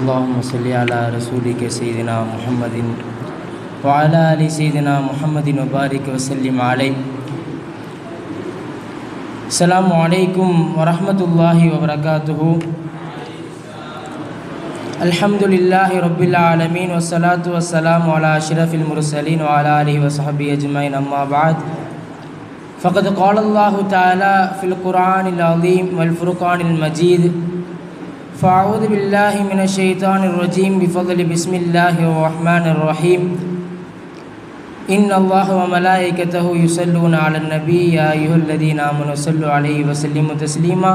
اللهم صل على رسولك سيدنا محمد وعلى آل سيدنا محمد وبارك وسلم عليه. السلام عليكم ورحمة الله وبركاته. الحمد لله رب العالمين والصلاة والسلام على أشرف المرسلين وعلى آله وصحبه أجمعين. أما بعد، فقد قال الله تعالى في القرآن العظيم والفرقان المجيد: فأعوذ بالله من الشيطان الرجيم بفضل بسم الله الرحمن الرحيم. إن الله وملائكته يصلون على النبي يا أيها الذين آمنوا صلوا عليه وسلموا تسليما.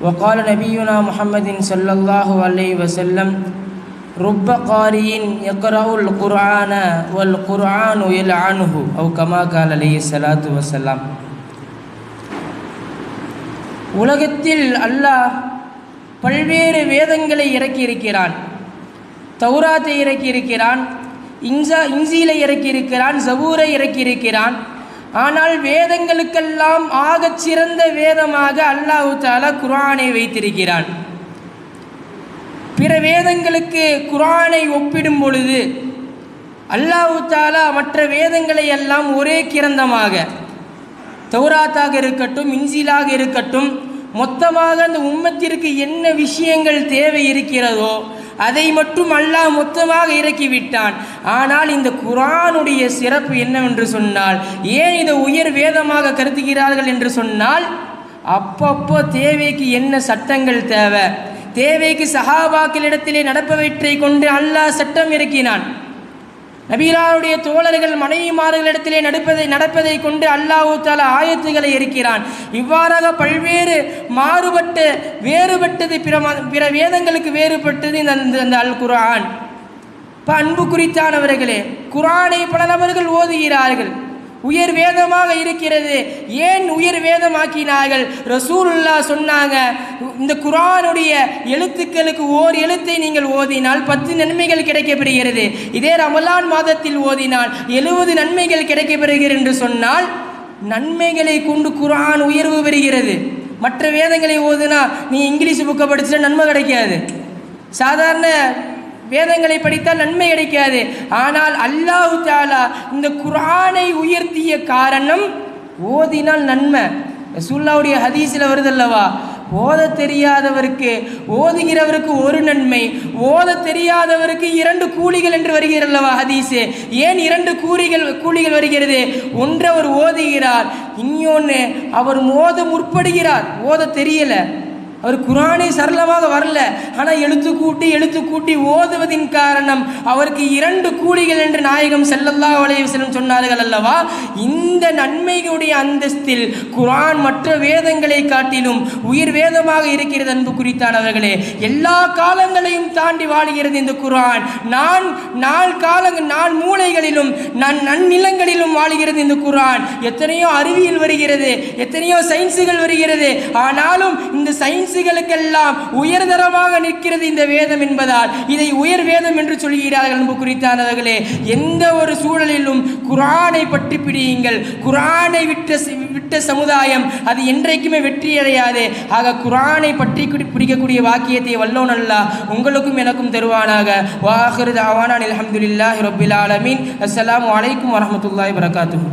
وقال نبينا محمد صلى الله عليه وسلم: رب قارئ يقرأ القرآن والقرآن يلعنه، أو كما قال عليه الصلاة والسلام. உலகத்தில் அல்லாஹ் பல்வேறு வேதங்களை இறக்கியிருக்கிறான். தௌராத்தை இறக்கியிருக்கிறான், இன்ஜீலை இறக்கியிருக்கிறான், ஜபூரை இறக்கியிருக்கிறான். ஆனால் வேதங்களுக்கெல்லாம் ஆகச் சிறந்த வேதமாக அல்லாஹ் தஆலா குர்ஆனை வைத்திருக்கிறான். பிற வேதங்களுக்கு குர்ஆனை ஒப்பிடும் பொழுது அல்லாஹ் தஆலா மற்ற வேதங்களை எல்லாம் ஒரே கிரந்தமாக, தௌராத்தாக இருக்கட்டும், இன்ஜீலாக இருக்கட்டும், மொத்தமாக அந்த உம்மத்திற்கு என்ன விஷயங்கள் தேவை இருக்கிறதோ அதை மட்டும் அல்லாஹ் மொத்தமாக இறக்கிவிட்டான். ஆனால் இந்த குர்ஆனுடைய சிறப்பு என்னவென்று சொன்னால், ஏன் இதை உயர் வேதமாக கருதுகிறார்கள் என்று சொன்னால், அப்பப்போ தேவைக்கு என்ன சட்டங்கள் தேவை, தேவைக்கு சஹாபாக்களிடத்திலே நடப்பவற்றை கொண்டு அல்லாஹ் சட்டம் இறக்கினான். நபிகளாருடைய தோழர்கள் மனைவிமார்களிடத்திலே நடப்பதை கொண்டு அல்லாஹ் தஆலா ஆயத்துகளை இருக்கிறான். இவ்வாறாக பல்வேறு மாறுபட்ட வேறுபட்டது, பிற வேதங்களுக்கு வேறுபட்டது இந்த அல் குர்ஆன். இப்போ அன்பு குறித்தானவர்களே, குர்ஆனை பல நபர்கள் ஓதுகிறார்கள், உயர் வேதமாக இருக்கிறது. ஏன் உயர் வேதமாக்கினார்கள்? ரசூலுல்லாஹ் சொன்னாங்க, இந்த குர்ஆனுடைய எழுத்துக்களுக்கு ஓர் எழுத்தை நீங்கள் ஓதினால் 10 நன்மைகள் கிடைக்கப்பெறுகிறது. இதே ரமலான் மாதத்தில் ஓதினால் 70 நன்மைகள் கிடைக்கப்பெறுகிறது என்று சொன்னால், நன்மைகளை கொண்டு குர்ஆன் உயர்வு பெறுகிறது. மற்ற வேதங்களை ஓதுனா நீ இங்கிலீஷ் புக்கை படிச்சுட்டா நன்மை கிடைக்காது, சாதாரண வேதங்களை படித்தால் நன்மை கிடைக்காது. ஆனால் அல்லாஹ் தஆலா இந்த குர்ஆனை உயர்த்திய காரணம் ஓதினால் நன்மை. ரசூலுல்லாஹ்வுடைய ஹதீஸில் வருதல்லவா, ஓத தெரியாதவருக்கு ஓதுகிறவருக்கு ஒரு நன்மை, ஓத தெரியாதவருக்கு 2 கூலிகள் என்று வருகிறல்லவா ஹதீஸு. ஏன் 2 கூலிகள் வருகிறது? ஒன்று அவர் ஓதுகிறார், இன்னொன்று அவர் ஓத முற்படுகிறார். ஓத தெரியல, அவர் குர்ஆனை சரளமாக வரல, ஆனால் எழுத்து கூட்டி ஓதுவதின் காரணம் அவருக்கு 2 கூலிகள் என்று நாயகம் ஸல்லல்லாஹு அலைஹி வஸல்லம் சொன்னார்கள் அல்லவா. இந்த நன்மைகளுடைய அந்தஸ்தில் குர்ஆன் மற்ற வேதங்களை காட்டிலும் உயிர் வேதமாக இருக்கிறது. அன்பு குறித்தானவர்களே, எல்லா காலங்களையும் தாண்டி வாழுகிறது இந்த குர்ஆன். நான் மூலைகளிலும் நன்னிலங்களிலும் வாழுகிறது இந்த குர்ஆன். எத்தனையோ அறிவியல் வருகிறது, எத்தனையோ சயின்ஸுகள் வருகிறது, ஆனாலும் இந்த சயின்ஸுகளுக்கெல்லாம் உயர்தரமாக நிற்கிறது இந்த வேதம் என்பதால் இதை உயர் வேதம் என்று சொல்கிறார்கள். அன்பு குறித்தானவர்களே, எந்த ஒரு சூழலிலும் குர்ஆனை பற்றி பிடியுங்கள். குர்ஆனை விட்ட சமுதாயம் அது என்றைக்குமே வெற்றி அடையாது. ஆக குர்ஆனை பற்றி பிடிக்கக்கூடிய வாக்கியத்தை வல்லோன் அல்லாஹ் உங்களுக்கும் எனக்கும் தருவானாக. வ ஆகிரு தஅவானா அல்ஹம்துலில்லாஹி ரப்பில் ஆலமீன். அஸ்ஸலாமு அலைக்கும் வரஹ்மத்துல்லாஹி வபரகாத்துஹு.